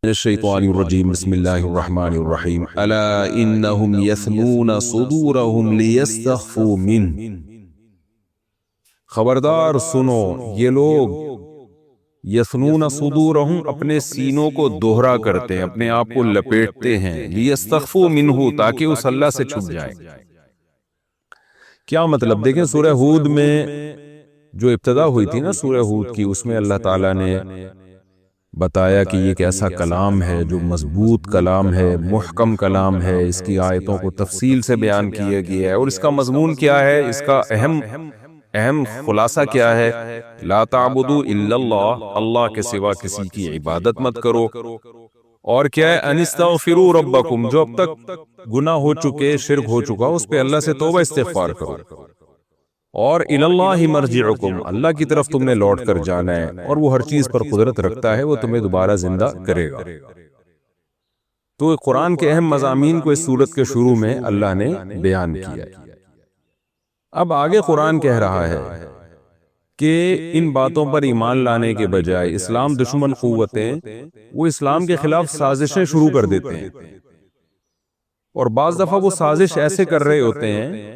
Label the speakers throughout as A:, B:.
A: الشیطان الرجیم بسم اللہ الرحمن الرحیم الا انہم یثنون صدورہم لیستخفوا منہ، خبردار سنو یہ لوگ یثنون صدورہم اپنے سینوں کو دوہرا کرتے ہیں، اپنے آپ کو لپیٹتے ہیں، لیستخفوا منہ تاکہ اس اللہ سے چھپ جائے۔ کیا مطلب؟ دیکھیں سورہ ہود میں جو ابتدا ہوئی تھی نا سورہ ہود کی، اس میں اللہ تعالیٰ نے بتایا کہ یہ ایک ایسا کلام ہے جو مضبوط کلام ہے، محکم کلام ہے، اس کی آیتوں کو تفصیل سے بیان کیا گیا ہے، اور اس کا مضمون کیا ہے، اس کا اہم خلاصہ کیا ہے؟ لا تعبدوا الا اللہ، اللہ کے سوا کسی کی عبادت مت کرو، اور کیا ہے؟ ان استغفروا ربکم، جو اب تک گناہ ہو چکے، شرک ہو چکا، اس پہ اللہ سے توبہ استغفار کرو، اور الی اللہ مرجعکم، اللہ کی طرف تم نے لوٹ کر جانا ہے، اور وہ ہر چیز پر قدرت رکھتا ہے، وہ تمہیں دوبارہ زندہ کرے گا۔ تو قرآن کے اہم مضامین کو اس سورت کے شروع میں اللہ نے بیان کیا۔ اب آگے قرآن کہہ رہا ہے کہ ان باتوں پر ایمان لانے کے بجائے اسلام دشمن قوتیں وہ اسلام کے خلاف سازشیں شروع کر دیتے ہیں، اور بعض دفعہ وہ سازش ایسے کر رہے ہوتے ہیں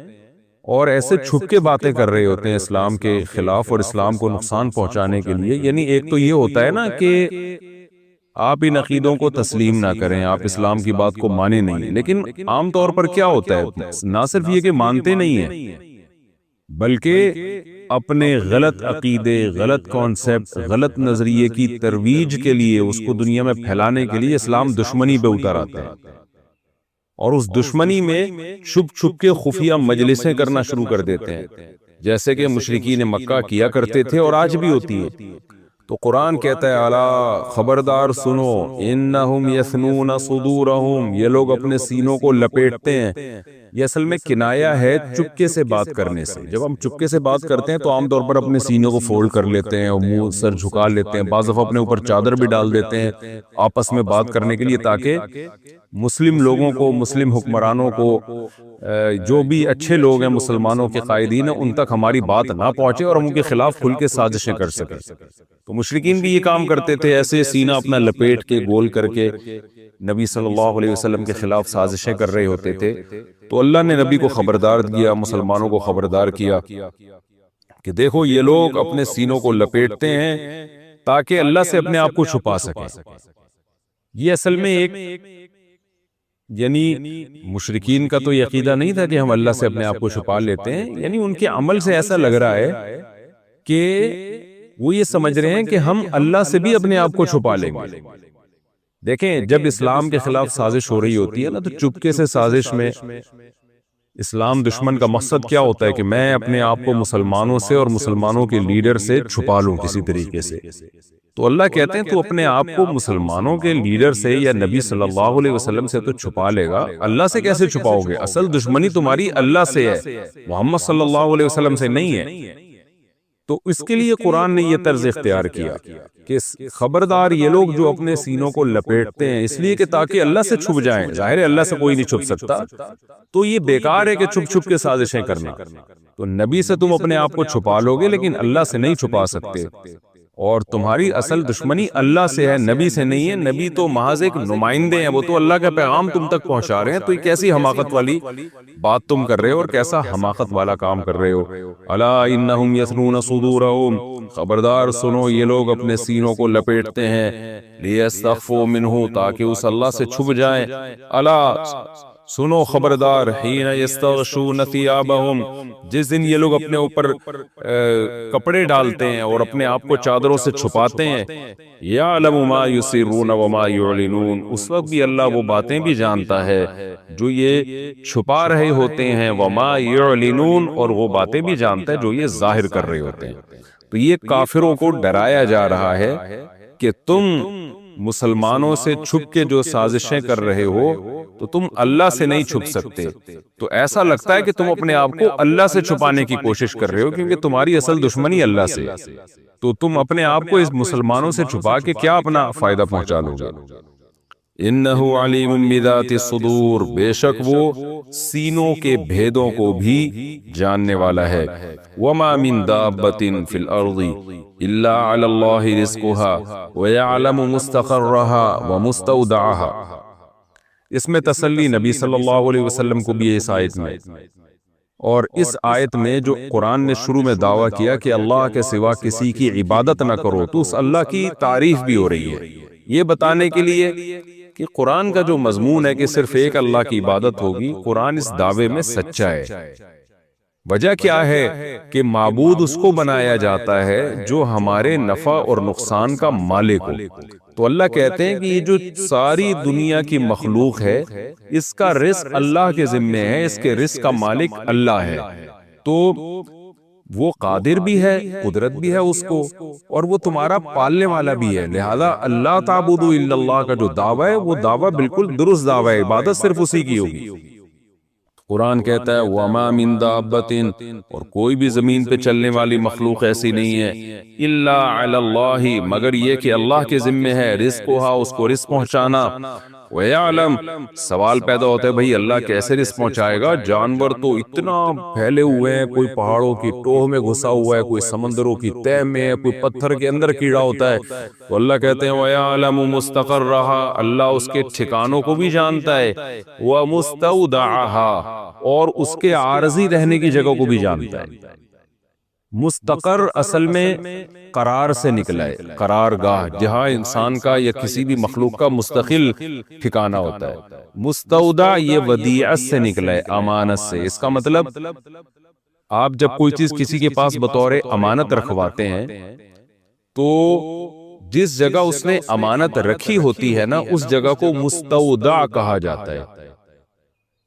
A: اور ایسے چھپ کے باتیں کر رہے ہوتے ہیں اسلام کے خلاف اور اسلام کو نقصان پہنچانے کے لیے۔ یعنی ایک تو یہ ہوتا ہے نا کہ آپ ان عقیدوں کو تسلیم نہ کریں، آپ اسلام کی بات کو مانیں نہیں، لیکن عام طور پر کیا ہوتا ہے، نہ صرف یہ کہ مانتے نہیں ہیں بلکہ اپنے غلط عقیدے، غلط کانسیپٹ، غلط نظریے کی ترویج کے لیے، اس کو دنیا میں پھیلانے کے لیے اسلام دشمنی پہ اتر آتا ہے، اور اس دشمنی میں چھپ چھپ کے خفیہ مجلسیں کرنا شروع کر دیتے ہیں، جیسے کہ مشرکین مکہ کیا کرتے تھے اور آج بھی ہوتی ہے۔ تو قرآن کہتا ہے الا، خبردار سنو، انہم یثنون صدورہم، یہ لوگ اپنے سینوں کو لپیٹتے ہیں۔ یہ اصل میں کنایہ ہے چپکے سے بات کرنے سے۔ جب ہم چپکے سے بات کرتے ہیں تو عام طور پر اپنے سینوں کو فولڈ کر لیتے ہیں اور منہ سر جھکا لیتے ہیں، بعض دفعہ اپنے اوپر چادر بھی ڈال دیتے ہیں آپس میں بات کرنے کے لیے، تاکہ مسلم لوگوں کو، مسلم حکمرانوں کو، جو بھی اچھے لوگ ہیں مسلمانوں کے قائدین ہیں، ان تک ہماری بات نہ پہنچے اور ہم ان کے خلاف کھل کے سازشیں کر سکیں۔ تو مشرکین بھی یہ کام کرتے تھے، ایسے سینہ اپنا لپیٹ کے گول کر کے نبی صلی اللہ علیہ وسلم کے خلاف سازشیں کر رہے ہوتے تھے۔ تو اللہ نے نبی کو خبردار کیا، مسلمانوں کو خبردار کیا کہ دیکھو یہ لوگ اپنے سینوں کو لپیٹتے ہیں تاکہ اللہ سے اپنے آپ کو چھپا سکیں۔ یہ اصل میں ایک، یعنی مشرکین کا تو یہ عقیدہ نہیں تھا کہ ہم اللہ سے اپنے آپ کو چھپا لیتے ہیں، یعنی ان کے عمل سے ایسا لگ رہا ہے کہ وہ یہ سمجھ رہے ہیں کہ ہم اللہ سے بھی اپنے آپ کو چھپا لیں گے۔ دیکھیں جب اسلام کے خلاف سازش ہو رہی ہوتی ہے نا، تو چپکے سے سازش میں اسلام دشمن کا مقصد کیا ہوتا ہے کہ میں اپنے آپ کو مسلمانوں سے اور مسلمانوں کے لیڈر سے چھپا لوں کسی طریقے سے۔ تو اللہ کہتے ہیں تو اپنے آپ کو مسلمانوں کے لیڈر سے یا نبی صلی اللہ علیہ وسلم سے تو چھپا لے گا، اللہ سے کیسے چھپاؤ گے؟ اصل دشمنی تمہاری اللہ سے ہے، محمد صلی اللہ علیہ وسلم سے نہیں ہے۔ تو اس کے لیے قرآن نے یہ طرز اختیار کیا کہ خبردار یہ لوگ جو اپنے سینوں کو لپیٹتے ہیں اس لیے کہ تاکہ اللہ سے چھپ جائیں، ظاہر ہے اللہ سے کوئی نہیں چھپ سکتا، تو یہ بیکار ہے کہ چھپ چھپ کے سازشیں کرنا۔ تو نبی سے تم اپنے آپ کو چھپا لو گے لیکن اللہ سے نہیں چھپا سکتے، اور تمہاری اصل دشمنی اللہ سے ہے، نبی سے نہیں ہے۔ نبی تو محض ایک نمائندے ہیں، وہ تو اللہ کا پیغام تم تک پہنچا رہے ہیں۔ تو یہ کیسی حماقت والی بات تم کر رہے ہو اور کیسا حماقت والا کام کر رہے ہو۔ الا انہم یثنون صدورہم، خبردار سنو یہ لوگ اپنے سینوں کو لپیٹتے ہیں، لیستخفوا منہ تاکہ اس اللہ سے چھپ جائیں۔ الا سنو خبردار، حین یستغشون ثیابہم، جس دن یہ لوگ اپنے اوپر کپڑے ڈالتے ہیں اور اپنے آپ کو چادروں سے چھپاتے ہیں، یعلم ما یسرون وما یعلنون، اس وقت بھی اللہ وہ باتیں بھی جانتا ہے جو یہ چھپا رہے ہوتے ہیں، وما یعلنون، اور وہ باتیں بھی جانتا ہے جو یہ ظاہر کر رہے ہوتے ہیں۔ تو یہ کافروں کو ڈرایا جا رہا ہے کہ تم مسلمانوں سے چھپ کے جو سازشیں کر رہے ہو تو تم اللہ سے نہیں چھپ سکتے۔ تو ایسا لگتا ہے کہ تم اپنے آپ کو اللہ سے چھپانے کی کوشش کر رہے ہو، کیونکہ تمہاری اصل دشمنی اللہ سے، تو تم اپنے آپ کو اس مسلمانوں سے چھپا کے کیا اپنا فائدہ پہنچا لو گے؟ انہ علیم بذات الصدور، بے شک وہ سینوں کے بھیدوں کو بھی جاننے والا ہے۔ وما من دابۃ فی الارض الا علی اللہ رزقها ویعلم مستقرها ومستودعها۔ اس میں تسلی نبی صلی اللہ علیہ وسلم کو بھی ہے اس آیت میں، اور اس آیت میں جو قرآن نے شروع میں دعویٰ کیا کہ اللہ کے سوا کسی کی عبادت نہ کرو، تو اس اللہ کی تعریف بھی ہو رہی ہے، یہ بتانے کے لیے کہ قرآن کا جو مضمون ہے کہ صرف ایک اللہ کی عبادت ہوگی، قرآن اس دعوے میں سچا ہے۔ وجہ کیا ہے کہ معبود اس کو بنایا جاتا ہے جو ہمارے نفع اور نقصان کا مالک ہو۔ تو اللہ کہتے ہیں کہ یہ جو ساری دنیا کی مخلوق ہے، اس کا رزق اللہ کے ذمے ہے، اس کے رزق کا مالک اللہ ہے۔ تو وہ قادر بھی ہے، قدرت بھی ہے اس کو، اور وہ تمہارا پالنے والا بھی ہے، لہذا اللہ تعبدوا الا اللہ کا جو دعویٰ ہے وہ دعویٰ بالکل درست دعویٰ ہے، عبادت صرف اسی کی ہوگی۔ قرآن کہتا ہے وَمَا مِن دَابَّةٍ، اور کوئی بھی زمین پہ چلنے والی مخلوق ایسی نہیں ہے، اِلَّا عَلَى اللَّهِ، مگر یہ کہ اللہ کے ذمے ہے رزقها، اس کو رزق پہنچانا۔ وَيَعْلَمْ، سوال پیدا ہوتا ہے بھئی اللہ کیسے رزق پہنچائے گا؟ جانور تو اتنا پھیلے ہوئے ہیں، کوئی پہاڑوں کی ٹوہ میں گھسا ہوا ہے، کوئی سمندروں کی تہ میں ہے، کوئی پتھر کے اندر کیڑا ہوتا ہے۔ تو اللہ کہتے ہیں وَيَعْلَمُ مُسْتَقَرَّهَا، اللہ اس کے ٹھکانوں کو بھی جانتا ہے، وَمُسْتَوْدَعَهَا، اور اس کے عارضی رہنے کی جگہ کو بھی جانتا ہے۔ مستقر اصل میں قرار سے نکلا ہے، قرار گاہ، جہاں انسان کا یا کسی بھی مخلوق کا مستقل ٹھکانہ ہوتا ہے۔ مستودع یہ ودیعت سے نکلا ہے، امانت سے۔ اس کا مطلب آپ جب کوئی چیز کسی کے پاس بطور امانت رکھواتے ہیں تو جس جگہ اس نے امانت رکھی ہوتی ہے نا، اس جگہ کو مستودع کہا جاتا ہے۔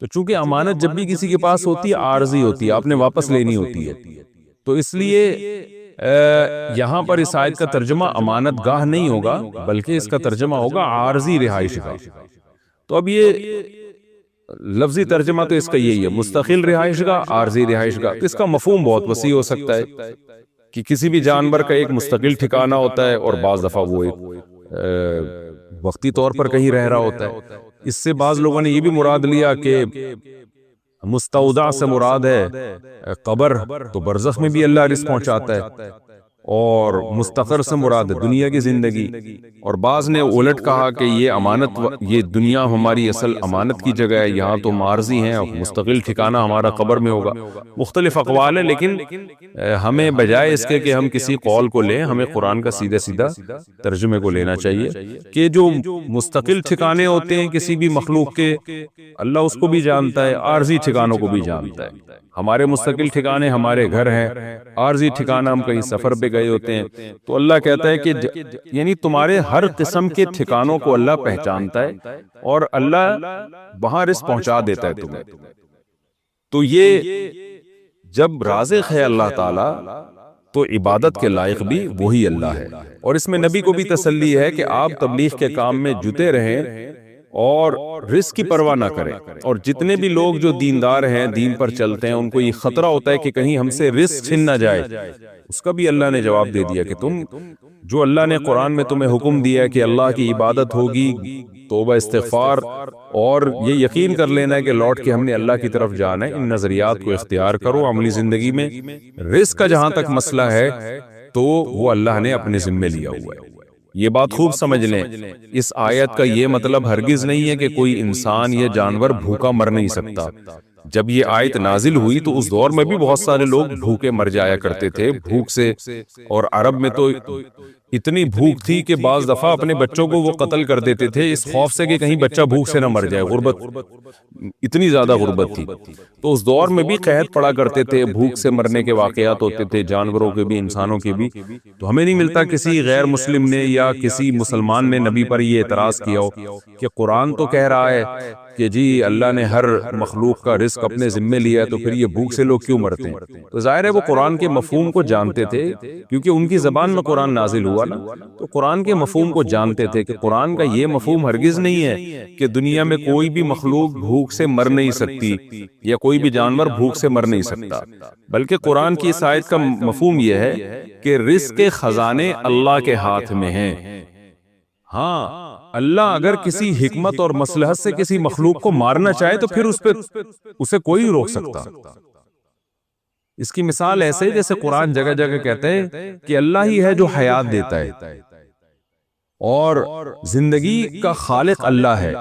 A: تو چونکہ امانت جب بھی کسی کے پاس ہوتی ہے عارضی ہوتی ہے، آپ نے واپس لینی ہوتی ہے، تو اس لیے یہاں پر اس آیت کا ترجمہ امانت گاہ نہیں ہوگا، بلکہ اس کا ترجمہ ہوگا عارضی رہائش گاہ۔ تو اب یہ لفظی ترجمہ تو اس کا یہی ہے، مستقل رہائش گاہ، عارضی رہائش گاہ۔ اس کا مفہوم بہت وسیع ہو سکتا ہے کہ کسی بھی جانور کا ایک مستقل ٹھکانہ ہوتا ہے، اور بعض دفعہ وہ ایک وقتی طور پر کہیں رہ رہا ہوتا ہے۔ اس سے بعض لوگوں نے یہ بھی مراد لیا کہ مستودع سے مراد ہے قبر، تو برزخ میں بھی اللہ رزق پہنچاتا ہے، اور مستقر سے مراد ہے دنیا کی زندگی۔ اور بعض نے الٹ کہا کہ یہ امانت، یہ دنیا ہماری اصل امانت کی جگہ ہے، یہاں تو عارضی ہیں، اور مستقل ٹھکانہ ہمارا قبر میں ہوگا۔ مختلف اقوال ہیں، لیکن ہمیں بجائے اس کے کہ ہم کسی قول کو لیں، ہمیں قرآن کا سیدھا سیدھا ترجمے کو لینا چاہیے کہ جو مستقل ٹھکانے ہوتے ہیں کسی بھی مخلوق کے، اللہ اس کو بھی جانتا ہے، عارضی ٹھکانوں کو بھی جانتا ہے۔ ہمارے مستقل ٹھکانے ہمارے گھر ہیں، عارضی ٹھکانہ ہم کہیں سفر پہ گئے ہوتے ہیں۔ تو اللہ کہتا ہے کہ یعنی تمہارے ہر قسم کے ٹھکانوں کو اللہ پہچانتا ہے، اور اللہ وہاں رزق پہنچا دیتا ہے تمہیں۔ تو یہ جب رازق ہے اللہ تعالی، تو عبادت کے لائق بھی وہی اللہ ہے۔ اور اس میں نبی کو بھی تسلی ہے کہ آپ تبلیغ کے کام میں جٹے رہیں اور رزق کی پرواہ نہ کریں۔ اور جتنے بھی لوگ جو دیندار ہیں، دین پر چلتے ہیں، ان کو یہ خطرہ ہوتا ہے کہ کہیں ہم سے رزق چھن نہ جائے، اس کا بھی اللہ نے جواب دے دیا کہ تم جو اللہ نے قرآن میں تمہیں حکم دیا ہے کہ اللہ کی عبادت ہوگی، توبہ استغفار، اور یہ یقین کر لینا ہے کہ لوٹ کے ہم نے اللہ کی طرف جانا ہے، ان نظریات کو اختیار کرو عملی زندگی میں۔ رزق کا جہاں تک مسئلہ ہے تو وہ اللہ نے اپنے ذمے لیا ہوا ہے۔ یہ بات خوب سمجھ لیں، اس آیت کا یہ مطلب ہرگز نہیں ہے کہ کوئی انسان یا جانور بھوکا مر نہیں سکتا۔ جب یہ آیت نازل ہوئی تو اس دور میں بھی بہت سارے لوگ بھوکے مر جایا کرتے تھے بھوک سے، اور عرب میں تو اتنی بھوک تھی کہ بعض دفعہ اپنے بچوں کو وہ قتل کر دیتے تھے اس خوف سے کہ کہیں بچہ بھوک سے نہ مر جائے، غربت، اتنی زیادہ غربت تھی۔ تو اس دور میں بھی قحط پڑا کرتے تھے، بھوک سے مرنے کے واقعات ہوتے تھے، جانوروں کے بھی انسانوں کے بھی۔ تو ہمیں نہیں ملتا کسی غیر مسلم نے یا کسی مسلمان نے نبی پر یہ اعتراض کیا ہو کہ قرآن تو کہہ رہا ہے کہ جی اللہ نے ہر مخلوق کا رزق اپنے ذمے لیا ہے، تو پھر یہ بھوک سے لوگ کیوں مرتے ہیں؟ تو ظاہر ہے وہ قرآن کے مفہوم کو جانتے تھے، کیونکہ ان کی زبان میں قرآن نازل ہوا نا، تو قرآن کے مفہوم کو جانتے تھے کہ قرآن کا یہ مفہوم ہرگز نہیں ہے کہ دنیا میں کوئی بھی مخلوق بھوک سے مر نہیں سکتی یا کوئی بھی جانور بھوک سے مر نہیں سکتا، بلکہ قرآن کی اس آیت کا مفہوم یہ ہے کہ رزق کے خزانے اللہ کے ہاتھ میں ہیں۔ ہاں، اللہ اگر کسی حکمت اور مصلحت سے کسی مخلوق کو مارنا چاہے تو پھر اسے کوئی روک سکتا۔ اس کی مثال ایسے جیسے قرآن جگہ جگہ کہتے ہیں کہ اللہ ہی ہے جو حیات دیتا ہے اور زندگی کا خالق اللہ ہے،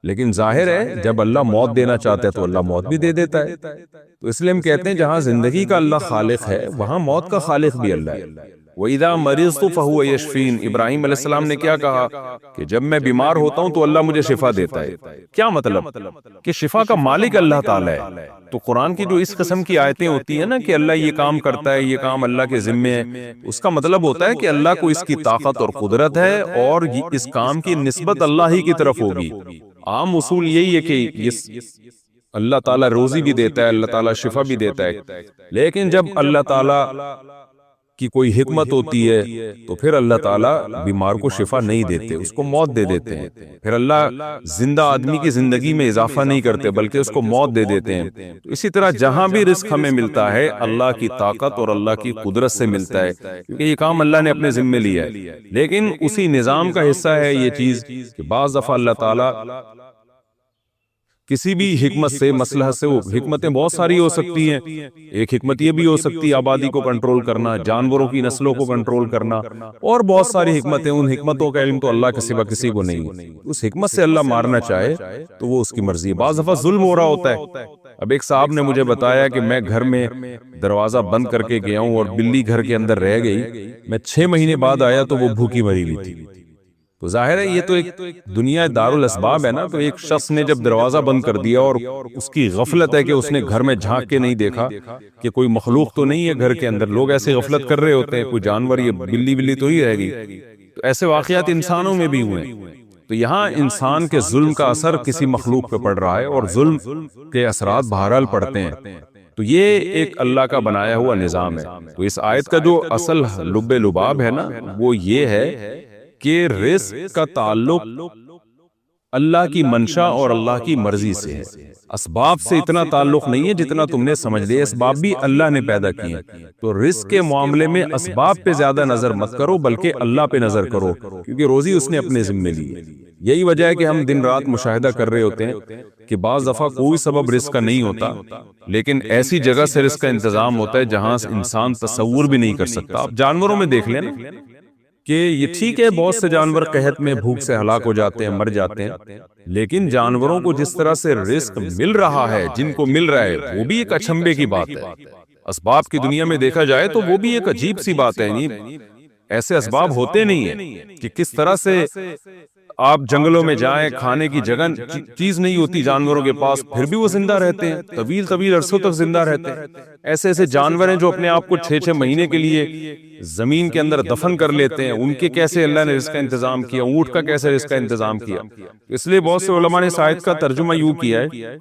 A: لیکن ظاہر ہے جب اللہ موت دینا چاہتا ہے تو اللہ موت بھی دے دیتا ہے۔ تو اس لیے ہم کہتے ہیں جہاں زندگی کا اللہ خالق ہے وہاں موت کا خالق بھی اللہ ہے۔ وَإِذَا مَرِضْتُ فَهُوَ يَشْفِينِ، ابراہیم علیہ السلام نے کیا کہا کہ جب میں بیمار ہوتا ہوں تو اللہ مجھے شفا دیتا ہے۔ کیا مطلب کہ شفا کا مالک اللہ تعالیٰ ہے۔ تو قرآن کی جو اس قسم کی آیتیں ہوتی ہیں نا کہ اللہ یہ کام کرتا ہے، یہ کام اللہ کے ذمے ہے، اس کا مطلب ہوتا ہے کہ اللہ کو اس کی طاقت اور قدرت ہے اور اس کام کی نسبت اللہ ہی کی طرف ہوگی۔ عام اصول یہی ہے کہ اللہ تعالیٰ روزی بھی دیتا ہے، اللہ تعالیٰ شفا بھی دیتا ہے، لیکن جب اللہ تعالیٰ کی کوئی حکمت ہوتی ہے تو پھر اللہ تعالیٰ بیمار کو شفا نہیں دیتے، اس کو موت دے دیتے ہیں۔ پھر اللہ زندہ آدمی کی زندگی میں اضافہ نہیں کرتے بلکہ اس کو موت دے دیتے ہیں۔ تو اسی طرح جہاں بھی رزق ہمیں ملتا ہے اللہ کی طاقت اور اللہ کی قدرت سے ملتا ہے، کیونکہ یہ کام اللہ نے اپنے ذمے لیا ہے، لیکن اسی نظام کا حصہ ہے یہ چیز کہ بعض دفعہ اللہ تعالیٰ کسی بھی حکمت سے مصلحت سے، وہ حکمتیں بہت ساری ہو سکتی ہیں، ایک حکمت یہ بھی ہو سکتی ہے آبادی کو کنٹرول کرنا، جانوروں کی نسلوں کو کنٹرول کرنا، اور بہت ساری حکمتیں، ان حکمتوں کا علم تو اللہ کے سوا کسی کو نہیں۔ اس حکمت سے اللہ مارنا چاہے تو وہ اس کی مرضی ہے۔ بعض دفعہ ظلم ہو رہا ہوتا ہے۔ اب ایک صاحب نے مجھے بتایا کہ میں گھر میں دروازہ بند کر کے گیا ہوں اور بلی گھر کے اندر رہ گئی، میں 6 مہینے بعد آیا تو وہ بھوکی مری ہوئی تھی۔ تو ظاہر ہے یہ تو ایک دنیا دار الاسباب ہے نا۔ تو ایک شخص نے جب دروازہ بند کر دیا اور اس کی غفلت ہے کہ اس نے گھر میں جھانک کے نہیں دیکھا کہ کوئی مخلوق تو نہیں ہے گھر کے اندر، لوگ ایسے غفلت کر رہے ہوتے ہیں، کوئی جانور، یہ بلی تو ہی رہ گئی۔ تو ایسے واقعات انسانوں میں بھی ہوئے ہیں۔ تو یہاں انسان کے ظلم کا اثر کسی مخلوق پہ پڑ رہا ہے اور ظلم کے اثرات بہرحال پڑتے ہیں۔ تو یہ ایک اللہ کا بنایا ہوا نظام ہے۔ تو اس آیت کا جو اصل لب لباب ہے نا وہ یہ ہے کہ رزق کا تعلق اللہ کی منشا اور اللہ کی مرضی سے ہے، اسباب سے اتنا تعلق نہیں ہے جتنا تم نے سمجھ لیا۔ اسباب بھی اللہ نے پیدا کیے ہیں، تو رزق کے معاملے میں اسباب پہ زیادہ نظر مت کرو بلکہ اللہ پہ نظر کرو، کیونکہ روزی اس نے اپنے ذمے لی ہے۔ یہی وجہ ہے کہ ہم دن رات مشاہدہ کر رہے ہوتے ہیں کہ بعض دفعہ کوئی سبب رزق کا نہیں ہوتا، لیکن ایسی جگہ سے رزق کا انتظام ہوتا ہے جہاں انسان تصور بھی نہیں کر سکتا۔ آپ جانوروں میں دیکھ لیں نا کہ یہ ٹھیک ہے بہت سے جانور قحط میں بھوک سے ہلاک ہو جاتے ہیں، مر جاتے ہیں، لیکن جانوروں کو جس طرح سے رزق مل رہا ہے، جن کو مل رہا ہے، وہ بھی ایک اچنبے کی بات ہے۔ اسباب کی دنیا میں دیکھا جائے تو وہ بھی ایک عجیب سی بات ہے، یعنی ایسے اسباب ہوتے نہیں ہیں کہ کس طرح سے آپ جنگلوں میں جائیں، کھانے کی جگہ چیز نہیں ہوتی جانوروں کے پاس، پھر بھی وہ زندہ رہتے ہیں، طویل طویل عرصوں تک زندہ رہتے ہیں۔ ایسے ایسے جانور ہیں جو اپنے آپ کو 6 مہینے کے لیے زمین کے اندر دفن کر لیتے ہیں، ان کے کیسے اللہ نے رزق کا انتظام کیا، اونٹ کا کیسے رزق کا انتظام کیا۔ اس لیے بہت سے علماء نے اس آیت کا ترجمہ یوں کیا ہے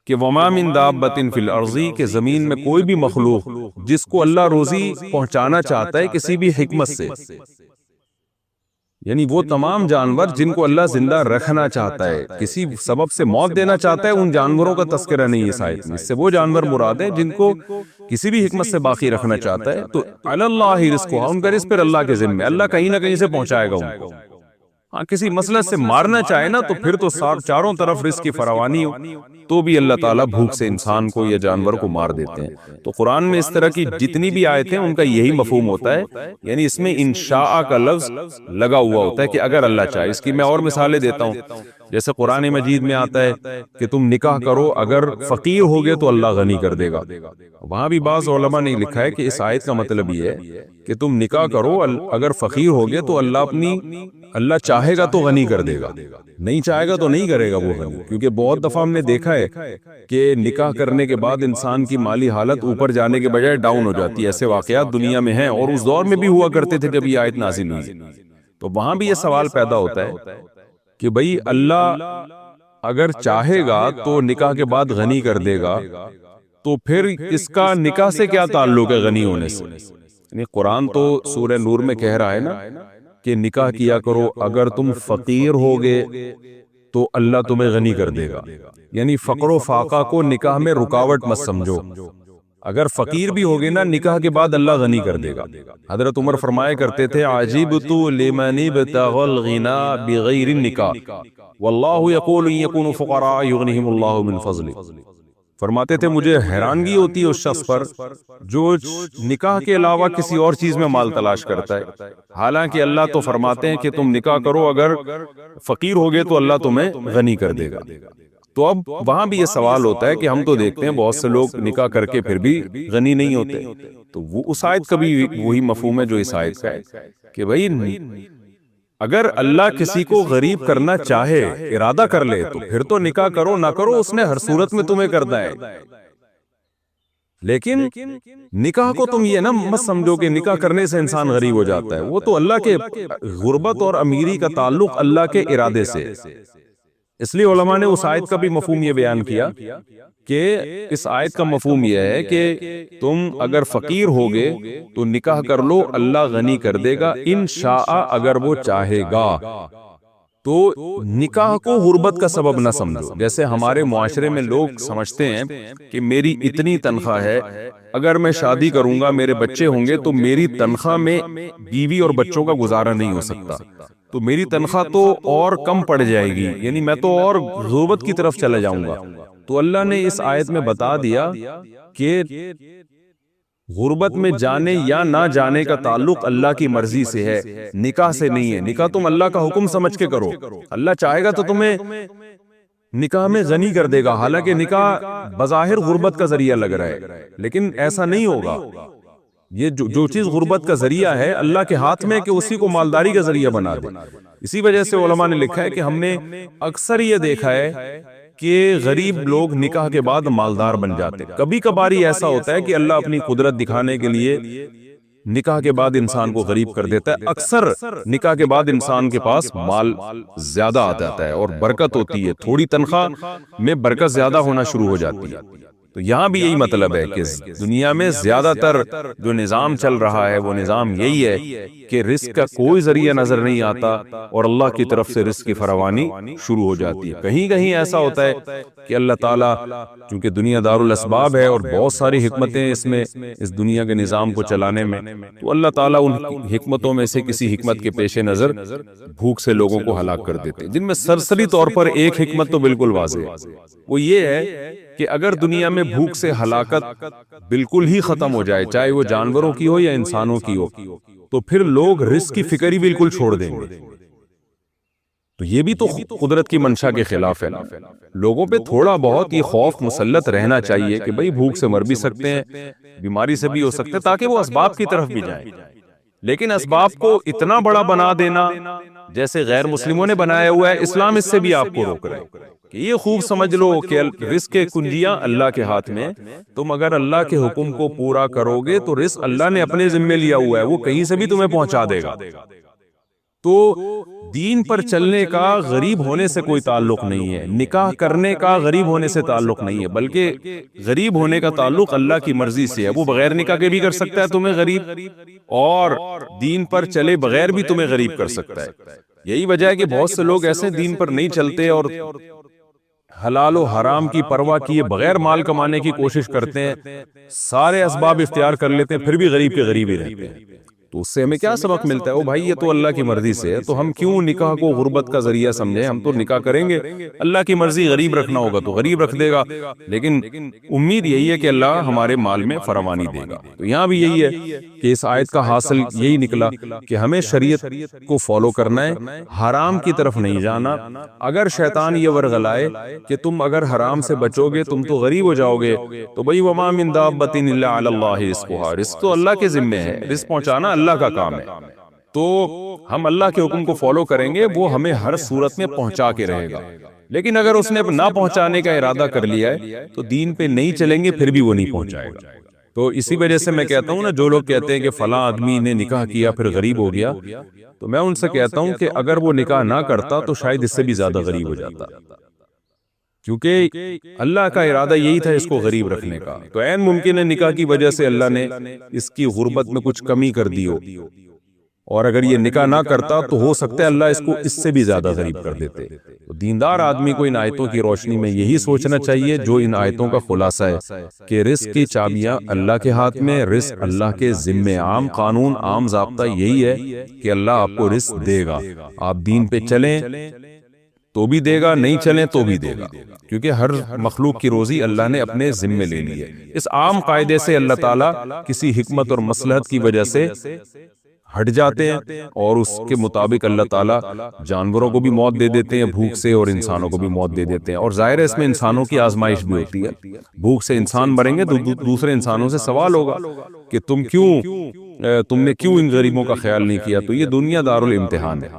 A: کہ وَمَا مِن دَابَّةٍ فِي الْأَرْضِ، کہ زمین میں کوئی بھی مخلوق جس کو اللہ روزی پہنچانا چاہتا ہے کسی بھی حکمت سے، یعنی وہ تمام جانور جن کو اللہ زندہ رکھنا چاہتا ہے، کسی سبب سے موت دینا چاہتا ہے، ان جانوروں کا تذکرہ نہیں ہے اس آیت میں۔ اس سے وہ جانور مراد ہیں جن کو کسی بھی حکمت سے باقی رکھنا چاہتا ہے۔ تو علی اللہ رزقها، ان کا رزق پر اللہ کے ذمہ، اللہ کہیں نہ کہیں سے پہنچائے گا ان کو۔ ہاں کسی مسئلہ سے مارنا چاہے نا تو پھر تو چاروں طرف رزق کی فراوانی ہو تو بھی اللہ تعالیٰ بھوک سے انسان کو یا جانور کو مار دیتے ہیں۔ تو قرآن میں اس طرح کی جتنی بھی آیتیں ان کا یہی مفہوم ہوتا ہے، یعنی اس میں انشاء کا لفظ لگا ہوا ہوتا ہے کہ اگر اللہ چاہے۔ اس کی میں اور مثالیں دیتا ہوں، جیسے قرآن مجید میں آتا ہے کہ تم نکاح کرو، اگر فقیر ہوگے تو اللہ غنی کر دے گا۔ وہاں بھی بعض علماء نے لکھا ہے کہ اس آیت کا مطلب یہ ہے کہ تم نکاح کرو، اگر فقیر ہوگے تو اللہ چاہے گا تو غنی کر دے گا، نہیں چاہے گا تو نہیں کرے گا وہ غنی۔ کیونکہ بہت دفعہ ہم نے دیکھا ہے کہ نکاح کرنے کے بعد انسان کی مالی حالت اوپر جانے کے بجائے ڈاؤن ہو جاتی ہے۔ ایسے واقعات دنیا میں ہیں اور اس دور میں بھی ہوا کرتے تھے جب یہ آیت نازل ہوئی۔ تو وہاں بھی یہ سوال پیدا ہوتا ہے کہ بھئی اللہ اگر چاہے گا تو نکاح کے بعد غنی کر دے گا، تو پھر اس کا نکاح سے کیا تعلق ہے غنی ہونے سے؟ یعنی قرآن تو سورہ نور میں کہہ رہا ہے نا کہ نکاح کیا کرو، اگر تم فقیر ہوگے تو اللہ تمہیں غنی کر دے گا۔ یعنی فقر و فاقہ کو نکاح میں رکاوٹ مت سمجھو۔ اگر فقیر بھی ہوگے نا نکاح کے بعد اللہ غنی کر دے گا۔ حضرت عمر فرمایا کرتے تھے عجبت لمن ابتغى الغنى بغیر النکاح واللہ یقول ان یکونوا فقراء یغنیہم اللہ من فضلہ۔ فرماتے تھے مجھے حیرانگی ہوتی ہے اس شخص پر جو نکاح کے علاوہ کسی اور چیز میں مال تلاش کرتا ہے، حالانکہ اللہ تو فرماتے ہیں کہ تم نکاح کرو، اگر فقیر ہوگے تو اللہ تمہیں غنی کر دے گا۔ تو اب وہاں بھی یہ سوال ہوتا ہے کہ ہم تو دیکھتے ہیں بہت سے لوگ نکاح کر کے پھر بھی غنی نہیں ہوتے، تو وہ اس آیت کا بھی وہی مفہوم ہے جو اس آیت کا ہے کہ بھئی اگر اللہ کسی کو غریب کرنا چاہے، ارادہ کر لے، تو پھر تو نکاح کرو نہ کرو اس نے ہر صورت میں تمہیں کرنا ہے۔ لیکن نکاح کو تم یہ نہ مت سمجھو کہ نکاح کرنے سے انسان غریب ہو جاتا ہے، وہ تو اللہ کے غربت اور امیری کا تعلق اللہ کے ارادے سے۔ اس لیے علماء نے اس آیت کا بھی مفہوم یہ بیان کیا کہ اس آیت کا مفہوم یہ ہے کہ تم اگر فقیر ہوگے تو نکاح کر لو، اللہ غنی کر دے گا انشاء، اگر وہ چاہے گا۔ تو نکاح کو غربت کا سبب نہ سمجھو۔ جیسے ہمارے معاشرے میں لوگ سمجھتے ہیں کہ میری اتنی تنخواہ ہے، اگر میں شادی کروں گا میرے بچے ہوں گے تو میری تنخواہ میں بیوی اور بچوں کا گزارا نہیں ہو سکتا، تو میری تنخواہ تو اور کم پڑ جائے گی، یعنی میں تو اور غربت کی طرف چلا جاؤں گا۔ تو اللہ نے اس آیت میں بتا دیا کہ غربت میں جانے یا نہ جانے کا تعلق اللہ کی مرضی سے ہے، نکاح سے نہیں ہے۔ نکاح تم اللہ کا حکم سمجھ کے کرو، اللہ چاہے گا تو تمہیں نکاح میں غنی کر دے گا، حالانکہ نکاح بظاہر غربت کا ذریعہ لگ رہا ہے، لیکن ایسا نہیں ہوگا۔ یہ جو چیز غربت کا ذریعہ ہے اللہ کے ہاتھ میں کہ اسی کو مالداری کا ذریعہ بنا دے۔ اسی وجہ سے علماء نے لکھا ہے کہ ہم نے اکثر یہ دیکھا ہے کہ غریب لوگ نکاح کے بعد مالدار بن جاتے۔ کبھی کبھاری ایسا ہوتا ہے کہ اللہ اپنی قدرت دکھانے کے لیے نکاح کے بعد انسان کو غریب کر دیتا ہے۔ اکثر نکاح کے بعد انسان کے پاس مال زیادہ آ جاتا ہے اور برکت ہوتی ہے، تھوڑی تنخواہ میں برکت زیادہ ہونا شروع ہو جاتی ہے۔ تو یہاں بھی یہی مطلب ہے کہ دنیا میں زیادہ تر جو نظام چل رہا ہے وہ نظام یہی ہے کہ رزق کا کوئی ذریعہ نظر نہیں آتا اور اللہ کی طرف سے رزق کی فراوانی شروع ہو جاتی ہے۔ کہیں کہیں ایسا ہوتا ہے کہ اللہ تعالیٰ چونکہ دنیا دار الاسباب ہے اور بہت ساری حکمتیں اس میں اس دنیا کے نظام کو چلانے میں، تو اللہ تعالیٰ ان حکمتوں میں سے کسی حکمت کے پیش نظر بھوک سے لوگوں کو ہلاک کر دیتے ہیں، جن میں سرسری طور پر ایک حکمت تو بالکل واضح ہے، وہ یہ ہے کہ اگر دنیا میں بھوک سے ہلاکت بالکل ہی ختم ہو جائے، چاہے وہ جانوروں کی ہو یا انسانوں کی ہو، تو پھر لوگ رزق کی فکر ہی بالکل چھوڑ دیں گے۔ تو یہ بھی تو قدرت کی منشا کے خلاف ہے۔ لوگوں پہ تھوڑا بہت یہ خوف مسلط رہنا چاہیے کہ بھئی بھوک سے مر بھی سکتے ہیں، بیماری سے بھی ہو سکتے ہیں، تاکہ وہ اسباب کی طرف بھی جائیں۔ لیکن اسباب کو اتنا بڑا بنا دینا جیسے غیر مسلموں نے بنایا ہوا ہے، اسلام اس سے بھی آپ کو روک رہا ہے کہ یہ خوب سمجھ لو کہ رزق کے کنجیاں اللہ کے ہاتھ میں، تم اگر اللہ کے حکم کو پورا کرو گے تو رزق اللہ نے اپنے ذمے لیا ہوا ہے، وہ کہیں سے بھی تمہیں پہنچا دے گا۔ تو دین پر چلنے کا غریب ہونے سے کوئی تعلق نہیں ہے، نکاح کرنے کا غریب ہونے سے تعلق نہیں ہے، بلکہ غریب ہونے کا تعلق اللہ کی مرضی سے ہے۔ وہ بغیر نکاح کے بھی کر سکتا ہے تمہیں غریب، اور دین پر چلے بغیر بھی تمہیں غریب کر سکتا ہے۔ یہی وجہ ہے کہ بہت سے لوگ ایسے دین پر نہیں چلتے اور حلال و حرام کی پرواہ کیے بغیر مال کمانے کی کوشش کرتے ہیں، سارے اسباب اختیار کر لیتے ہیں، پھر بھی غریب کے غریب ہی رہتے ہیں۔ تو اس سے ہمیں کیا سبق ملتا ہے؟ او بھائی یہ تو اللہ کی مرضی سے ہے، تو ہم کیوں نکاح کو غربت کا ذریعہ سمجھیں؟ ہم تو نکاح کریں گے، اللہ کی مرضی غریب رکھنا ہوگا تو غریب رکھ دے گا، لیکن امید یہی ہے کہ اللہ ہمارے مال میں فراوانی دے گا۔ تو یہاں بھی یہی ہے کہ اس آیت کا حاصل یہی نکلا کہ ہمیں شریعت کو فالو کرنا ہے، حرام کی طرف نہیں جانا۔ اگر شیطان یہ ورغلائے کہ تم اگر حرام سے بچو گے تم تو غریب ہو جاؤ گے، تو بھئی وما من دابۃ الا علی اللہ رزقھا، رزق تو اللہ کے ذمے ہے، رزق پہنچانا اللہ کا کام ہے۔ تو ہم اللہ کے حکم کو فالو کریں گے، وہ ہمیں ہر صورت میں پہنچا کے رہے گا۔ لیکن اگر اس نے نہ پہنچانے کا ارادہ کر لیا ہے تو دین پہ نہیں چلیں گے، پھر بھی وہ نہیں پہنچائے گا۔ تو اسی وجہ سے میں کہتا ہوں نا، جو لوگ کہتے ہیں کہ فلاں آدمی نے نکاح کیا پھر غریب ہو گیا، تو میں ان سے کہتا ہوں کہ اگر وہ نکاح نہ کرتا تو شاید اس سے بھی زیادہ غریب ہو جاتا، کیونکہ اللہ کا ارادہ یہی تھا اس کو غریب رکھنے کا۔ تو عین ممکن ہے نکاح کی وجہ سے اللہ نے اس کی غربت میں کچھ کمی کر دی ہو، اور اگر یہ نکاح نہ کرتا تو ہو سکتا ہے اللہ اس کو اس سے بھی زیادہ غریب کر دیتے۔ تو دیندار آدمی کو ان آیتوں کی روشنی میں یہی سوچنا چاہیے جو ان آیتوں کا خلاصہ ہے کہ رزق کی چابیاں اللہ کے ہاتھ میں، رزق اللہ کے ذمے، عام قانون، عام ضابطہ یہی ہے کہ اللہ آپ کو رزق دے گا۔ آپ دین پہ چلیں تو بھی دے گا، نہیں چلیں تو بھی دے گا، کیونکہ ہر مخلوق کی روزی اللہ نے اپنے ذمے لے لی ہے۔ اس عام قاعدے سے اللہ تعالیٰ کسی حکمت اور مصلحت کی وجہ سے ہٹ جاتے ہیں، اور اس کے مطابق اللہ تعالیٰ جانوروں کو بھی موت دے دیتے ہیں بھوک سے، اور انسانوں کو بھی موت دے دیتے ہیں۔ اور ظاہر ہے اس میں انسانوں کی آزمائش بھی ہوتی ہے۔ بھوک سے انسان مریں گے تو دوسرے انسانوں سے سوال ہوگا کہ تم نے کیوں ان غریبوں کا خیال نہیں کیا؟ تو یہ دنیا دارالامتحان ہے۔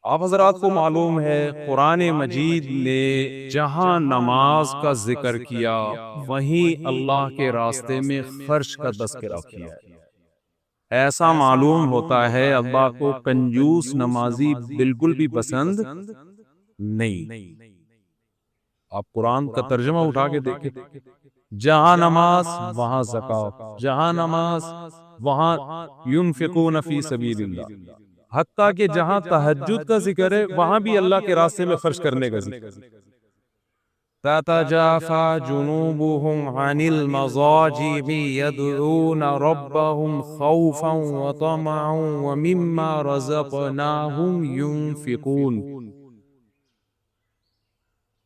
A: آپ حضرات کو معلوم ہے قرآن مجید نے جہاں نماز کا ذکر کیا وہیں اللہ کے راستے میں خرچ کا تذکرہ کیا ہے۔ ایسا معلوم ہوتا ہے اللہ کو کنجوس نمازی بالکل بھی پسند نہیں۔ آپ قرآن کا ترجمہ اٹھا کے دیکھیں، جہاں نماز وہاں زکوٰۃ، جہاں نماز وہاں ينفقون فی سبیل اللہ، حتیٰ کہ جہاں تہجد کا ذکر ہے وہاں بھی اللہ کے راستے میں خرچ کرنے کا ذکر ہے۔ تتجافى جنوبهم عن المضاجع يدعون ربهم خوفا وطمعا ومما رزقناهم ينفقون۔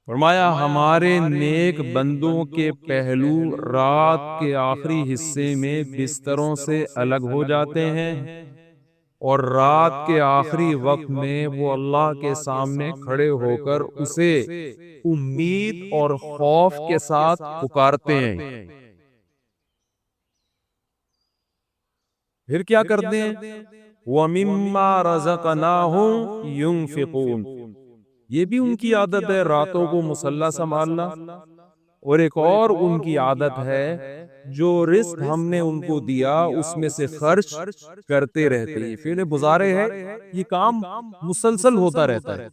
A: فرمایا ہمارے نیک بندوں کے پہلو رات کے آخری حصے میں بستروں سے الگ ہو جاتے ہیں، اور رات کے آخری وقت میں وہ اللہ کے سامنے کھڑے ہو کر اسے امید اور خوف کے ساتھ پکارتے ہیں۔ پھر کیا کرتے ہیں؟ وَمِمَّا رَزَقْنَاهُمْ يُنْفِقُونَ۔ یہ بھی ان کی عادت ہے راتوں کو مصلی سنبھالنا، اور ایک اور ان کی عادت ہے جو رزق ہم نے ان کو دیا اس میں سے خرچ کرتے رہتے ہیں۔ فعل مضارع ہے، یہ کام مسلسل ہوتا رہتا ہے۔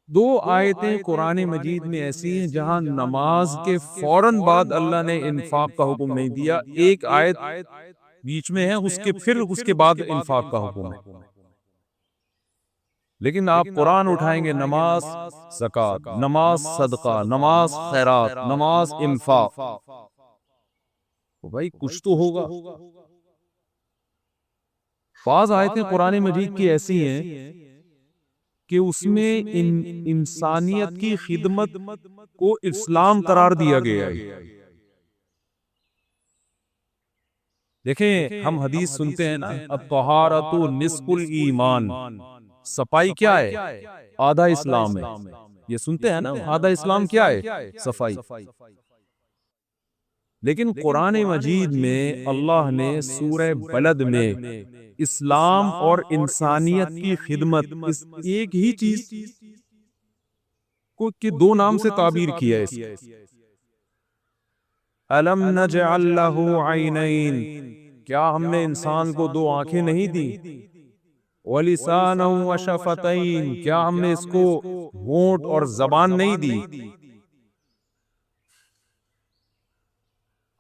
A: دو آیتیں قرآن مجید میں ایسی ہیں جہاں نماز کے فوراً بعد اللہ نے انفاق کا حکم نہیں دیا، ایک آیت بیچ میں ہے پھر اس کے بعد انفاق کا حکم ہے۔ لیکن آپ قرآن اٹھائیں گے، نماز زکوٰۃ، نماز صدقہ، نماز خیرات، نماز انفاق، تو بھائی کچھ تو ہوگا۔ بعض آیتیں قرآن مجید کی ایسی ہیں کہ اس میں انسانیت کی خدمت کو اسلام قرار دیا گیا ہے۔ دیکھیں ہم حدیث سنتے ہیں نا، الطہارۃ نصف الایمان، صفائی کیا ہے؟ آدھا اسلام ہے۔ یہ سنتے ہیں نا، آدھا اسلام کیا ہے؟ صفائی۔ لیکن قرآن مجید میں اللہ نے سورہ بلد میں اسلام اور انسانیت کی خدمت اس ایک ہی چیز کو کہ دو نام سے تعبیر کیا ہے۔ أَلَمْ نَجْعَلْ لَهُ عَيْنَيْنِ، کیا ہم نے انسان کو دو آنکھیں نہیں دی؟ وَلِسَانًا وَشَفَتَيْنِ، کیا ہم نے اس کو ہونٹ اور زبان نہیں دی؟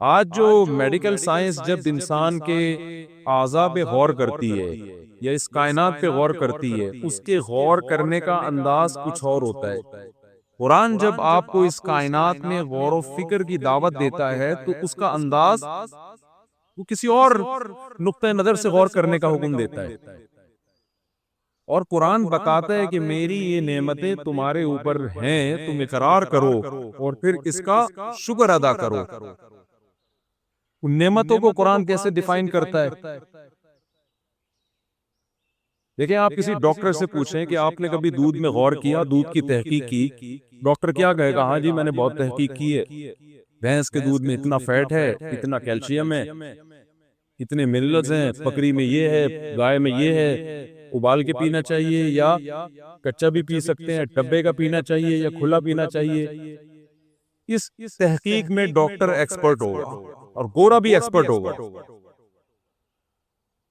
A: آج جو میڈیکل سائنس جب انسان کے اعضاء پہ غور کرتی ہے یا اس کائنات پہ غور کرتی ہے، اس کے غور کرنے کا انداز کچھ اور ہوتا ہے۔ قرآن جب آپ کو اس کائنات میں غور و فکر کی دعوت دیتا ہے تو اس کا انداز وہ کسی اور نقطہ نظر سے غور کرنے کا حکم دیتا ہے۔ اور قرآن بتاتا ہے کہ میری یہ نعمتیں تمہارے اوپر ہیں، تم اقرار کرو اور پھر اس کا شکر ادا کرو۔ ان نعمتوں کو قرآن کیسے ڈیفائن کرتا ہے؟ دیکھیں آپ کسی ڈاکٹر سے پوچھیں کہ آپ نے کبھی دودھ میں غور کیا، دودھ کی تحقیق کی، ڈاکٹر کیا کہے گا؟ ہاں جی میں نے بہت تحقیق کی ہے، بھینس کے دودھ میں اتنا فیٹ ہے، اتنا کیلشیم ہے، اتنے منرلز ہیں، بکری میں یہ ہے، گائے میں یہ ہے، ابال کے پینا چاہیے یا کچا بھی پی سکتے ہیں، ڈبے کا پینا چاہیے یا کھلا پینا چاہیے۔ اس تحقیق میں ڈاکٹر ایکسپرٹ ہوگا اور گورا بھی ایکسپرٹ ہوگا،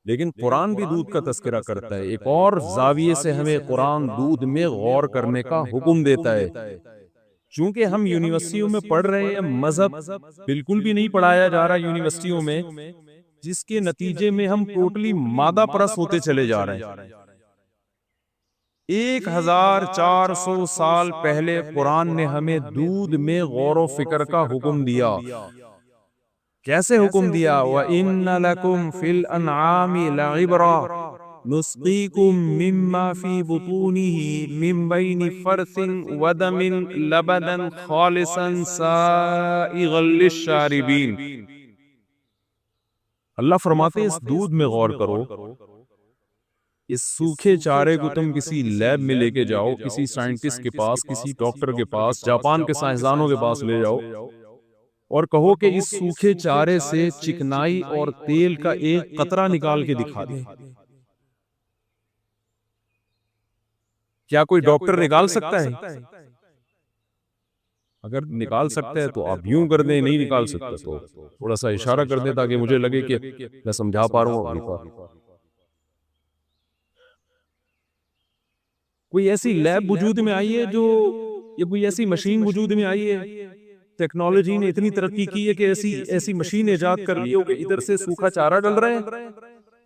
A: لیکن قرآن بھی دودھ کا تذکرہ کرتا ہے۔ ایک اور زاویے سے ہمیں قرآن دودھ میں غور کرنے کا حکم دیتا ہے۔ چونکہ ہم یونیورسٹیوں میں پڑھ رہے ہیں، مذہب بالکل بھی نہیں پڑھایا جا رہا یونیورسٹیوں میں، جس کے نتیجے میں ہم ٹوٹلی مادہ پرست ہوتے چلے جا رہے ہیں۔ 1400 سال پہلے قرآن نے ہمیں دودھ میں غور و فکر کا حکم دیا۔ کیسے حکم دیا؟ وَإِنَّ لَكُمْ فِي الْأَنْعَامِ لَعِبْرَةً نُسْقِيكُم مِّمَّا فِي بُطُونِهِ مِن بَيْنِ فَرْثٍ وَدَمٍ لَبَنًا خَالِصًا سَائِغًا لِلشَّارِبِينَ۔ اللہ فرماتے ہیں اس دودھ میں غور کرو، اس سوکھے چارے کو تم کسی لیب میں لے کے جاؤ، کسی سائنٹسٹ کے پاس، کسی ڈاکٹر کے پاس، جاپان کے سائنسدانوں کے پاس لے جاؤ اور کہو کہ اس سوکھے چارے سے چکنائی اور تیل کا ایک قطرہ نکال کے دکھا دیں۔ کیا کوئی ڈاکٹر نکال سکتا ہے؟ اگر نکال سکتا ہے تو آپ یوں کر دیں، نہیں نکال سکتا تو تھوڑا سا اشارہ کر دیں تاکہ مجھے لگے کہ میں سمجھا پا رہا ہوں۔ کوئی ایسی لیب وجود میں آئی ہے یا کوئی ایسی مشین وجود میں آئی ہے؟ ٹیکنالوجی نے اتنی ترقی کی ہے کہ ایسی مشین ایجاد کر لی ہو کہ ادھر سے سوکھا چارہ ڈل رہا ہے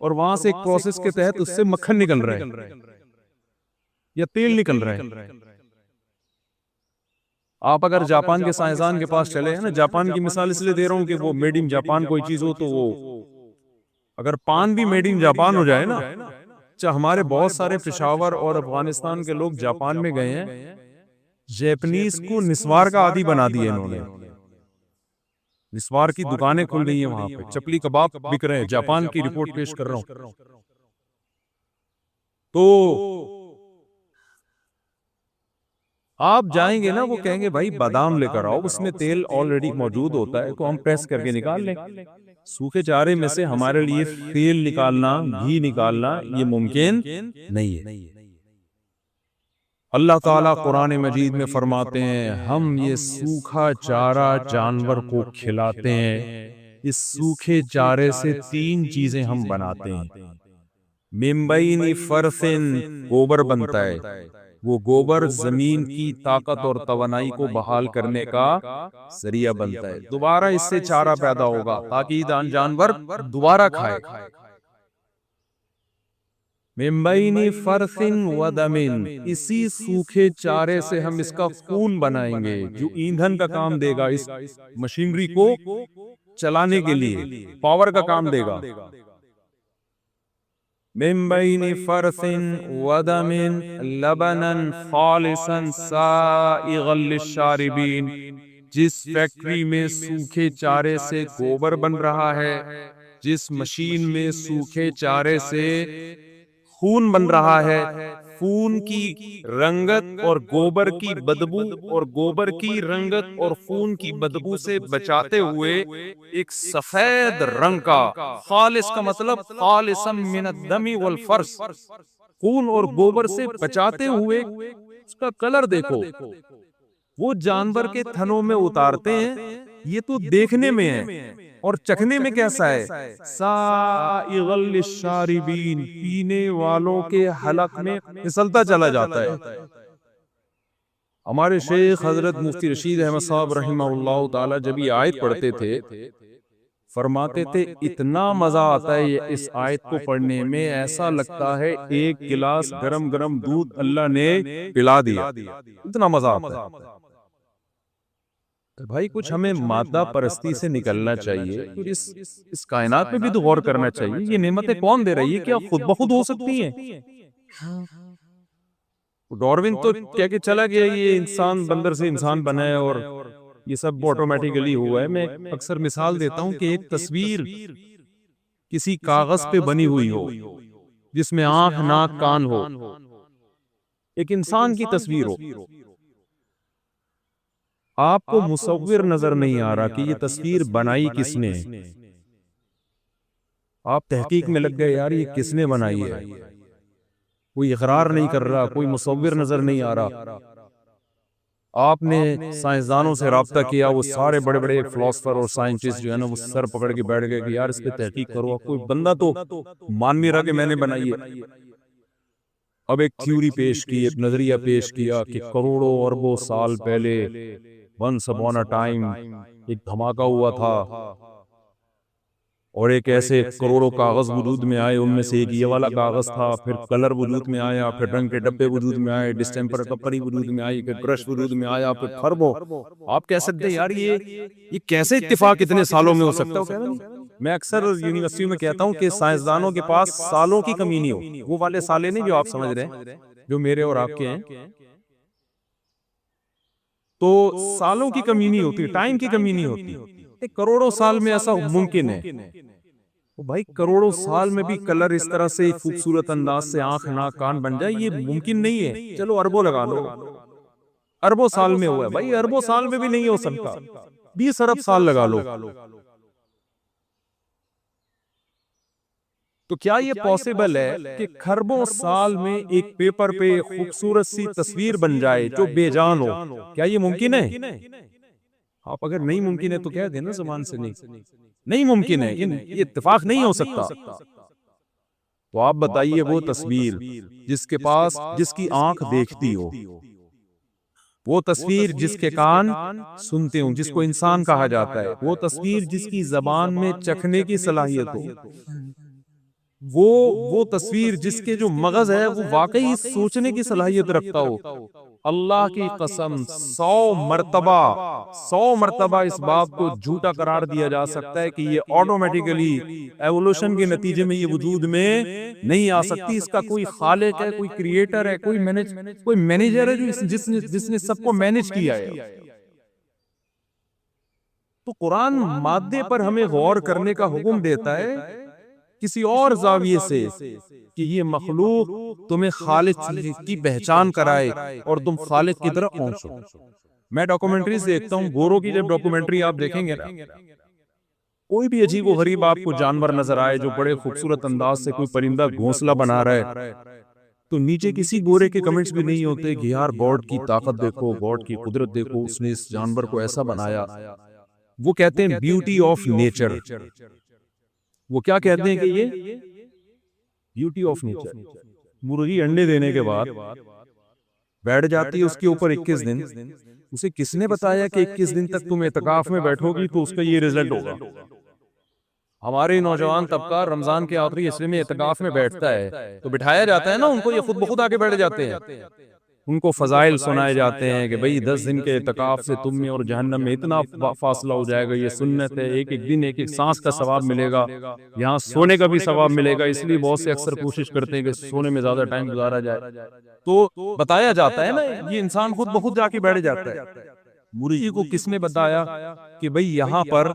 A: اور وہاں سے ایک پروسیس کے تحت اس سے مکھن نکل رہا ہے یا تیل نکل رہا ہے۔ آپ اگر جاپان کے سائنسدان کے پاس چلے ہیں نا، جاپان کی مثال اس لیے دے رہا ہوں کہ وہ میڈ ان جاپان کوئی چیز ہو تو وہ اگر پان بھی میڈ ان جاپان ہو جائے نا، ہمارے بہت سارے پشاور اور افغانستان کے لوگ جاپان میں گئے ہیں، جیپنیز کو نسوار کا عادی بنا دیا انہوں نے۔ نسوار کی دکانیں کھل رہی ہیں وہاں پہ، چپلی کباب بک رہے ہیں، جاپان کی رپورٹ پیش کر رہا ہوں۔ تو آپ جائیں گے نا، وہ کہیں گے بھائی بادام لے کر آؤ، اس میں تیل آلریڈی موجود ہوتا ہے، تو ہم پریس کر کے نکال لیں۔ سوکھے چارے میں سے ہمارے لیے تیل نکالنا، گھی نکالنا یہ ممکن نہیں ہے۔ اللہ تعالیٰ قرآن مجید میں فرماتے ہیں ہم یہ سوکھا چارہ جانور کو کھلاتے ہیں، اس سوکھے چارے سے 3 چیزیں ہم بناتے ہیں۔ من بین فرثن، گوبر بنتا ہے، وہ گوبر زمین کی طاقت اور توانائی کو بحال کرنے کا ذریعہ بنتا ہے، دوبارہ اس سے چارہ پیدا ہوگا تاکہ جانور دوبارہ کھائے۔ من بین فرث ودم، اسی سوکھے چارے سے ہم اس کا خون بنائیں گے جو ایندھن کا کام دے گا، اس مشینری کو چلانے کے لیے پاور کا کام دے گا۔ من بین فرث ودم لبنا خالصا سائغا للشاربین، جس فیکٹری میں سوکھے چارے سے گوبر بن رہا ہے، جس مشین میں سوکھے چارے سے خون بن رہا ہے، خون کی رنگت اور گوبر کی بدبو اور گوبر کی رنگت اور خون کی بدبو سے بچاتے ہوئے ایک سفید رنگ کا، خالص کا مطلب خالصا من الدم والفرث، خون اور گوبر سے بچاتے ہوئے اس کا کلر دیکھو، وہ جانور کے تھنوں میں اتارتے ہیں، یہ تو دیکھنے میں ہے اور چکھنے میں کیسا ہے؟ سائغا للشاربین، پینے والوں کے حلق میں پھسلتا چلا جاتا ہے۔ ہمارے شیخ حضرت مفتی رشید احمد صاحب رحمہ اللہ تعالی جب یہ آیت پڑھتے تھے فرماتے تھے اتنا مزہ آتا ہے اس آیت کو پڑھنے میں، ایسا لگتا ہے ایک گلاس گرم گرم دودھ اللہ نے پلا دیا، اتنا مزہ آتا ہے۔ بھائی کچھ ہمیں مادہ پرستی سے نکلنا چاہیے، اس کائنات میں بھی تو غور کرنا چاہیے، یہ نعمتیں کون دے رہی ہے؟ کیا خود بخود ہو سکتی ہیں؟ ڈاروین تو کہہ کے چلا گیا یہ انسان بندر سے انسان بنا ہے اور یہ سب آٹومیٹیکلی ہوا ہے۔ میں اکثر مثال دیتا ہوں کہ ایک تصویر کسی کاغذ پہ بنی ہوئی ہو جس میں آنکھ ناک کان ہو، ایک انسان کی تصویر ہو، آپ کو مصور نظر نہیں آ رہا کہ یہ تصویر بنائی کس نے، آپ تحقیق میں لگ گئے یار یہ کس نے بنائی ہے، کوئی اقرار نہیں کر رہا، کوئی مصور نظر نہیں آ رہا، آپ نے سائنسدانوں سے رابطہ کیا، وہ سارے بڑے بڑے فلاسفر اور سائنٹسٹ جو ہے نا وہ سر پکڑ کے بیٹھ گئے کہ یار اس پہ تحقیق کرو. کوئی بندہ تو مان نہیں رہا کہ میں نے بنائی ہے. اب ایک تھیوری پیش کی، ایک نظریہ پیش کیا کہ کروڑوں اربوں سال پہلے ونس اپون اے ٹائم ایک دھماکہ ہوا تھا، اور ایک ایسے کروڑوں کاغذ وجود میں آئے، ان میں سے ایک یہ والا کاغذ تھا، پھر کلر وجود میں آیا، پھر رنگ کے ڈبے وجود میں آئے، ڈسٹمپر کپری وجود میں آئی، پھر برش وجود میں آیا، پھر خربوں. آپ کہہ سکتے ہیں یار یہ کیسے اتفاق اتنے سالوں میں ہو سکتا ہے؟ میں اکثر یونیورسٹی میں کہتا ہوں کہ سائنسدانوں کے پاس سالوں کی کمی نہیں ہوتی، وہ والے سالے نہیں جو آپ سمجھ رہے ہیں، جو میرے اور آپ کے ہیں. تو سالوں کی کمی نہیں ہوتی، ٹائم کی کمی نہیں ہوتی. کروڑوں سال میں ایسا ممکن ہے. بھائی کروڑوں سال میں بھی کلر اس طرح سے خوبصورت انداز سے آنکھ ناک کان بن جائے، یہ ممکن نہیں ہے. چلو اربوں لگا لو، اربوں سال میں ہوا ہے. بھائی اربوں سال میں بھی نہیں ہو سکتا، 20 ارب سال لگا لو. تو کیا یہ پاسبل ہے کہ کھربوں سال میں ایک پیپر پہ خوبصورت سی تصویر بن جائے جو بے جان ہو؟ کیا یہ ممکن ہے؟ آپ اگر نہیں ممکن ہے تو کہہ دینا زبان سے نہیں ممکن ہے، یہ اتفاق نہیں ہو سکتا. تو آپ بتائیے وہ تصویر جس کے پاس جس کی آنکھ دیکھتی ہو، وہ تصویر جس کے کان سنتے ہوں، جس کو انسان کہا جاتا ہے، وہ تصویر جس کی زبان میں چکھنے کی صلاحیت ہو، وہ تصویر جس کے جو مغز ہے وہ واقعی سوچنے کی صلاحیت رکھتا ہو. اللہ کی قسم 100 مرتبہ اس بات کو جھوٹا قرار دیا جا سکتا ہے کہ یہ آٹومیٹیکلی ایوولوشن کے نتیجے میں یہ وجود میں نہیں آ سکتی. اس کا کوئی خالق ہے، کوئی کریٹر ہے، کوئی مینیجر ہے جس نے سب کو مینیج کیا ہے. تو قرآن مادے پر ہمیں غور کرنے کا حکم دیتا ہے کسی اور زاویے سے کہ یہ مخلوق تمہیں خالق کی پہچان کرائے اور تم خالق کی طرف پہنچو. میں ڈاکومنٹریز دیکھتا ہوں، گوروں کی جب ڈاکومنٹری آپ دیکھیں گے نا، کوئی بھی عجیب و غریب آپ کو جانور نظر آئے جو بڑے خوبصورت انداز سے کوئی پرندہ گھونسلہ بنا رہا ہے، تو نیچے کسی گورے کے کمنٹس بھی نہیں ہوتے کہ یار گاڈ کی طاقت دیکھو، گاڈ کی قدرت دیکھو، اس نے اس جانور کو ایسا بنایا. وہ کہتے ہیں بیوٹی آف نیچر. وہ کیا کہتے ہیں کہ یہ بیوٹی آف نیچر. مرغی انڈے دینے کے بعد بیٹھ جاتی ہے اس کے اوپر 21 دن. اسے کس نے بتایا کہ 21 دن تک تم اعتکاف میں بیٹھو گی تو اس کا یہ رزلٹ ہوگا؟ ہمارے نوجوان طبقہ رمضان کے آخری حصے میں اعتکاف میں بیٹھتا ہے تو بٹھایا جاتا ہے نا ان کو، یہ خود بخود آگے بیٹھ جاتے ہیں. ان کو فضائل سنائے جاتے ہیں کہ بھئی 10 دن کے اعتکاف سے تم میں اور جہنم میں اتنا فاصلہ ہو جائے گا، یہ سنت ہے، ایک ایک دن ایک ایک سانس کا ثواب ملے گا، یہاں سونے کا بھی ثواب ملے گا. اس لیے بہت سے اکثر کوشش کرتے ہیں کہ سونے میں زیادہ ٹائم گزارا جائے. تو بتایا جاتا ہے نا، یہ انسان خود بخود جا کے بیٹھ جاتا ہے. مرغی کو کس نے بتایا کہ بھئی یہاں پر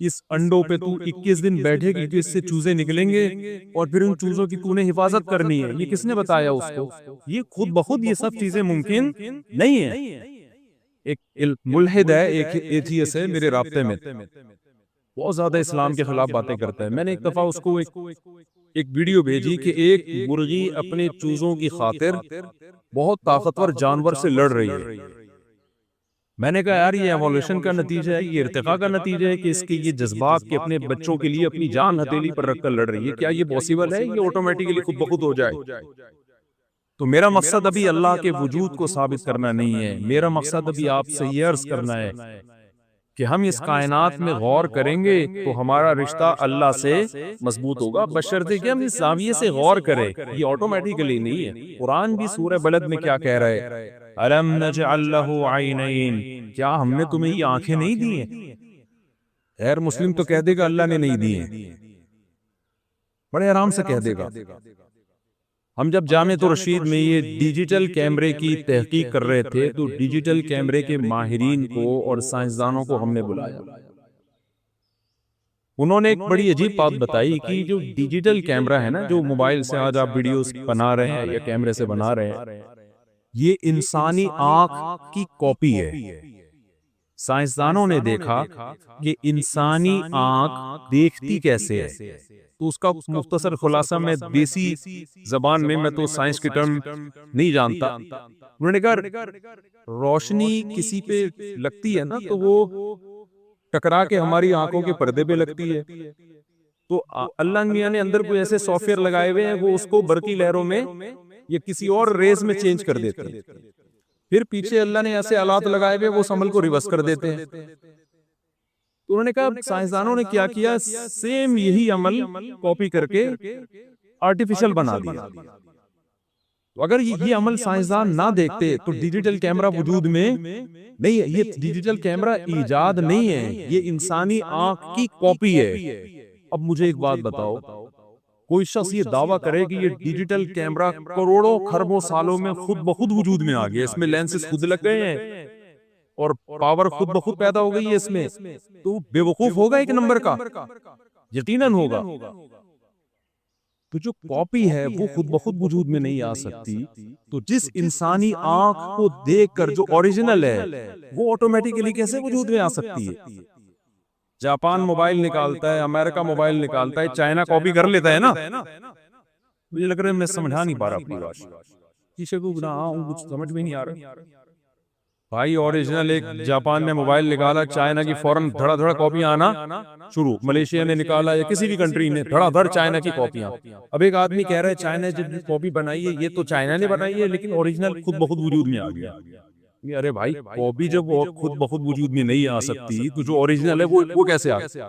A: اس انڈوں پہ تو 21 دن بیٹھے گی تو اس سے چوزے نکلیں گے اور پھر ان چوزوں کی تو نے حفاظت کرنی ہے؟ یہ کس نے بتایا اس کو؟ یہ خود بخود یہ سب چیزیں ممکن نہیں ہیں. ایک ملحد ہے، ایک ایتھیسٹ ہے میرے رابطے میں، بہت زیادہ اسلام کے خلاف باتیں کرتا ہے. میں نے ایک دفعہ اس کو ایک ویڈیو بھیجی کہ ایک مرغی اپنے چوزوں کی خاطر بہت طاقتور جانور سے لڑ رہی ہے. میں نے کہا یار یہ ایوولوشن کا نتیجہ ہے، یہ ارتقاء کا نتیجہ ہے کہ اس کے یہ جذبات کے اپنے بچوں کے لیے اپنی جان ہتھیلی پر رکھ کر لڑ رہی ہے. کیا یہ پاسبل ہے یہ آٹومیٹیکلی خود بخود ہو جائے؟ تو میرا مقصد ابھی اللہ کے وجود کو ثابت کرنا نہیں ہے، میرا مقصد ابھی آپ سے یہ عرض کرنا ہے کہ ہم اس کائنات میں غور کریں گے تو ہمارا رشتہ اللہ سے مضبوط ہوگا، بشرطے کہ ہم اس زاویے سے غور کریں. یہ آٹومیٹیکلی نہیں ہے. قرآن بھی سورہ بلد میں کیا کہہ رہا ہے؟ أَلَمْ نَجْعَلْ لَهُ عَيْنَيْنِ، کیا ہم نے تمہیں یہ آنکھیں نہیں دی ہیں؟ غیر مسلم تو کہہ دے گا اللہ نے نہیں دی ہیں، بڑے آرام سے کہہ دے گا. ہم جب جامعۃ الرشید میں یہ ڈیجیٹل کیمرے کی تحقیق کر رہے تھے تو ڈیجیٹل کیمرے کے ماہرین کو اور سائنسدانوں کو ہم نے بلایا. انہوں نے ایک بڑی عجیب بات بتائی کہ جو ڈیجیٹل کیمرہ ہے نا، جو موبائل سے آج آپ ویڈیوز بنا رہے ہیں یا کیمرے سے بنا رہے ہیں، یہ انسانی آنکھ کی کاپی ہے. سائنسدانوں نے دیکھا کہ انسانی آنکھ دیکھتی کیسے ہے. تو اس کا مختصر خلاصہ میں دیسی زبان میں تو سائنس کی ٹرم نہیں جانتا. انہوں نے کہا روشنی کسی پہ لگتی ہے نا تو وہ ٹکرا کے ہماری آنکھوں کے پردے پہ لگتی ہے. تو اللہ میاں نے اندر کوئی ایسے سافٹ ویئر لگائے ہوئے ہیں وہ اس کو برقی لہروں میں یا کسی اور ریز میں چینج کر دیتے ہیں. پھر پیچھے اللہ نے ایسے آلات لگائے ہوئے وہ اس عمل کو ریورس کر دیتے ہیں. تو انہوں نے کہا سائنسدانوں نے کیا کیا, سیم یہی عمل کاپی کر کے آرٹیفیشل بنا دیا. تو اگر یہ عمل سائنسدان نہ دیکھتے تو ڈیجیٹل کیمرہ وجود میں نہیں ہے. یہ ڈیجیٹل کیمرہ ایجاد نہیں ہے, یہ انسانی آنکھ کی کاپی ہے. اب مجھے ایک بات بتاؤ, کوئی شخص یہ دعویٰ کرے کہ یہ ڈیجیٹل کیمرہ کروڑوں خربوں سالوں میں خود بخود وجود میں آ گیا, اس میں لینسز خود لگ گئے ہیں اور پاور خود بخود پیدا ہو گئی ہے اس میں, تو بے وقوف ہوگا ایک نمبر کا, یقیناً ہوگا. تو جو کاپی ہے وہ خود بخود وجود میں نہیں آ سکتی. تو جس انسانی آنکھ کو دیکھ کر جو اوریجنل ہے وہ آٹومیٹیکلی کیسے وجود میں آ سکتی ہے؟ جاپان موبائل نکالتا ہے, امریکہ موبائل نکالتا ہے, چائنا کاپی کر لیتا ہے نا. مجھے لگ رہا ہے میں سمجھا نہیں پا رہا اپنی بات, کسی کو کچھ سمجھ میں نہیں آ رہا. بھائی اوریجنل ایک جاپان نے موبائل نکالا, چائنا کی فوراً دھڑا دھڑا کاپیاں آنا شروع. ملیشیا نے نکالا یا کسی بھی کنٹری نے دھڑا دھڑ چائنا کی کاپیاں. اب ایک آدمی کہہ رہا ہے چائنا جب کاپی بنائی ہے یہ تو چائنا نے بنائی ہے لیکن اوریجنل خود بخود وجود میں آ گیا. ارے بھائی کاپی جب خود بخود وجود میں نہیں آ سکتی تو جو اوریجنل ہے وہ کیسے آ گیا؟